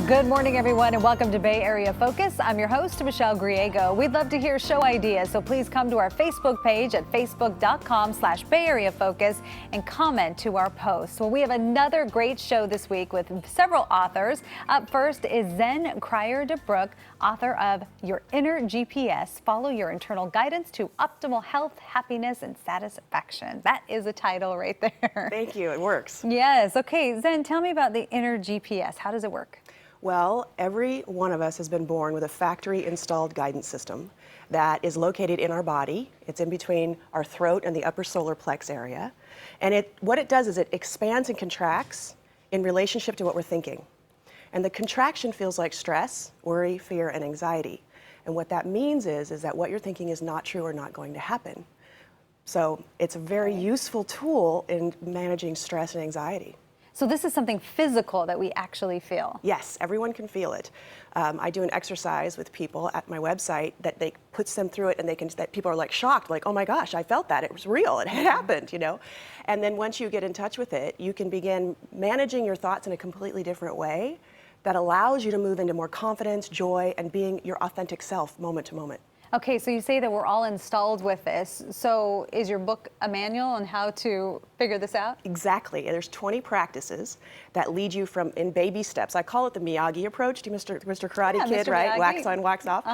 Good morning, everyone, and welcome to Bay Area Focus. I'm your host, Michelle Griego. We'd love to hear show ideas, so please come to our Facebook page at facebook.com/Bay Area Focus and comment to our posts. Well, we have another great show this week with several authors. Up first is Zen Cryar DeBrucke, author of Your Inner GPS, Follow Your Internal Guidance to Optimal Health, Happiness, and Satisfaction. That is a title right there. Thank you, it works. Yes, okay, Zen, tell me about the Inner GPS. How does it work? Well, every one of us has been born with a factory-installed guidance system that is located in our body. It's in between our throat and the upper solar plex area. And what it does is it expands and contracts in relationship to what we're thinking. And the contraction feels like stress, worry, fear, and anxiety. And what that means is that what you're thinking is not true or not going to happen. So it's a very useful tool in managing stress and anxiety. So this is something physical that we actually feel? Yes, everyone can feel it. I do an exercise with people at my website that puts them through it, and that people are like shocked, like, oh my gosh, I felt that, it was real, it had happened, you know? And then once you get in touch with it, you can begin managing your thoughts in a completely different way that allows you to move into more confidence, joy, and being your authentic self moment to moment. Okay, so you say that we're all installed with this. So is your book a manual on how to figure this out? Exactly. There's 20 practices that lead you in baby steps. I call it the Miyagi approach to Mr. Karate Kid, Mr. right? Miyagi. Wax on, wax off.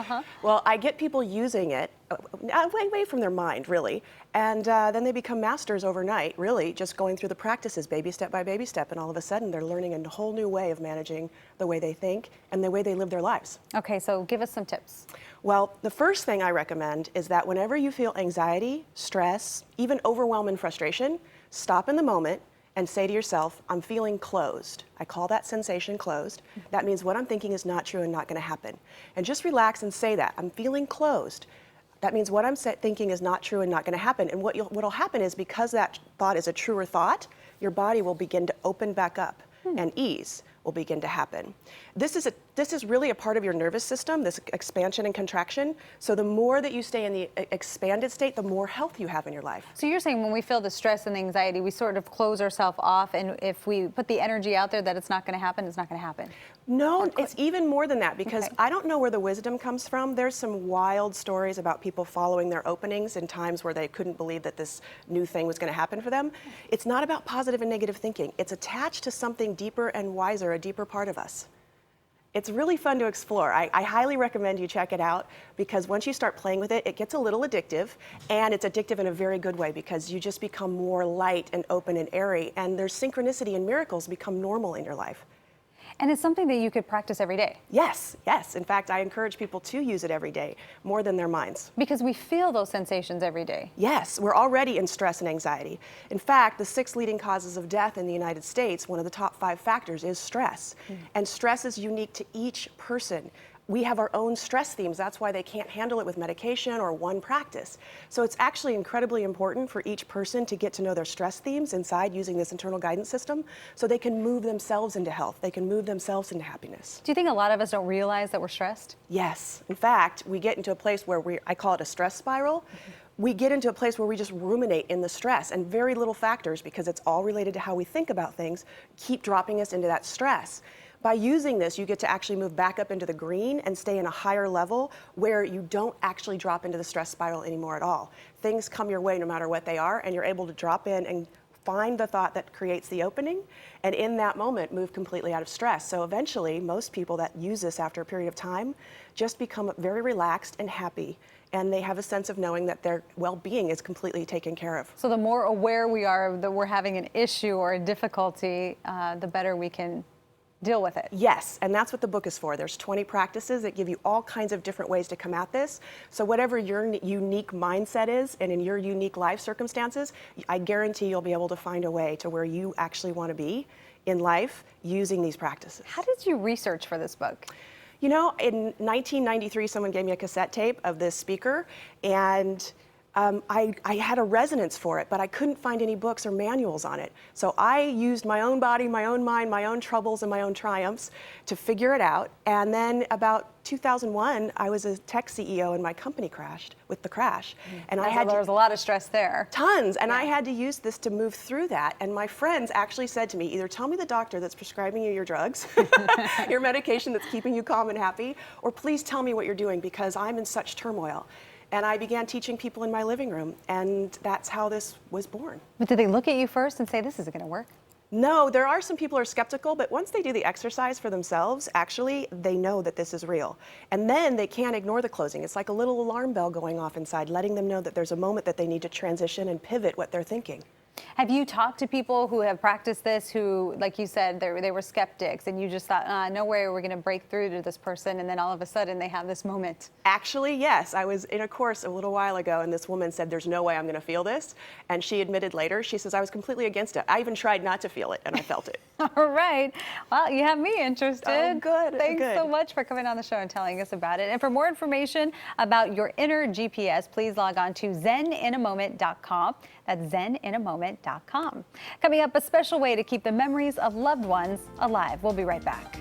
Well, I get people using it away from their mind, really. And then they become masters overnight, really, just going through the practices baby step by baby step. And all of a sudden, they're learning a whole new way of managing the way they think and the way they live their lives. Okay, so give us some tips. Well, the first thing I recommend is that whenever you feel anxiety, stress, even overwhelm and frustration, stop in the moment and say to yourself, I'm feeling closed. I call that sensation closed. That means what I'm thinking is not true and not going to happen. And just relax and say that. I'm feeling closed. That means what I'm thinking is not true and not going to happen. And what'll happen is, because that thought is a truer thought, your body will begin to open back up and ease will begin to happen. This is really a part of your nervous system, this expansion and contraction. So the more that you stay in the expanded state, the more health you have in your life. So you're saying when we feel the stress and the anxiety, we sort of close ourselves off, and if we put the energy out there that it's not going to happen, it's not going to happen? No, it's even more than that, because Okay. I don't know where the wisdom comes from. There's some wild stories about people following their openings in times where they couldn't believe that this new thing was going to happen for them. It's not about positive and negative thinking. It's attached to something deeper and wiser, a deeper part of us. It's really fun to explore. I highly recommend you check it out, because once you start playing with it, it gets a little addictive, and it's addictive in a very good way, because you just become more light and open and airy, and there's synchronicity and miracles become normal in your life. And it's something that you could practice every day? Yes, yes. In fact, I encourage people to use it every day, more than their minds. Because we feel those sensations every day. Yes, we're already in stress and anxiety. In fact, the 6 leading causes of death in the United States, one of the top 5 factors is stress. And stress is unique to each person. We have our own stress themes. That's why they can't handle it with medication or one practice. So it's actually incredibly important for each person to get to know their stress themes inside using this internal guidance system, so they can move themselves into health. They can move themselves into happiness. Do you think a lot of us don't realize that we're stressed? Yes. In fact, we get into a place where I call it a stress spiral. We get into a place where we just ruminate in the stress, and very little factors, because it's all related to how we think about things, keep dropping us into that stress. By using this, you get to actually move back up into the green and stay in a higher level where you don't actually drop into the stress spiral anymore at all. Things come your way no matter what they are, and you're able to drop in and find the thought that creates the opening, and in that moment move completely out of stress. So eventually, most people that use this after a period of time just become very relaxed and happy, and they have a sense of knowing that their well-being is completely taken care of. So the more aware we are that we're having an issue or a difficulty, the better we can deal with it. Yes, and that's what the book is for. There's 20 practices that give you all kinds of different ways to come at this. So whatever your unique mindset is, and in your unique life circumstances, I guarantee you'll be able to find a way to where you actually want to be in life using these practices. How did you research for this book? You know, in 1993, someone gave me a cassette tape of this speaker, and I had a resonance for it, but I couldn't find any books or manuals on it. So I used my own body, my own mind, my own troubles and my own triumphs to figure it out. And then about 2001, I was a tech CEO and my company crashed with the crash. And there was a lot of stress there. Tons, and I had to use this to move through that. And my friends actually said to me, either tell me the doctor that's prescribing you your drugs, your medication that's keeping you calm and happy, or please tell me what you're doing because I'm in such turmoil. And I began teaching people in my living room, and that's how this was born. But did they look at you first and say, this isn't going to work? No, there are some people who are skeptical, but once they do the exercise for themselves, actually, they know that this is real. And then they can't ignore the closing. It's like a little alarm bell going off inside, letting them know that there's a moment that they need to transition and pivot what they're thinking. Have you talked to people who have practiced this who, like you said, they were skeptics and you just thought, no way we're going to break through to this person, and then all of a sudden they have this moment? Actually, yes. I was in a course a little while ago and this woman said, there's no way I'm going to feel this. And she admitted later, she says, I was completely against it. I even tried not to feel it and I felt it. All right. Well, you have me interested. Oh, good. Thanks good. so much for coming on the show and telling us about it. And for more information about your inner GPS, please log on to zeninamoment.com. That's zeninamoment.com. Coming up, a special way to keep the memories of loved ones alive. We'll be right back.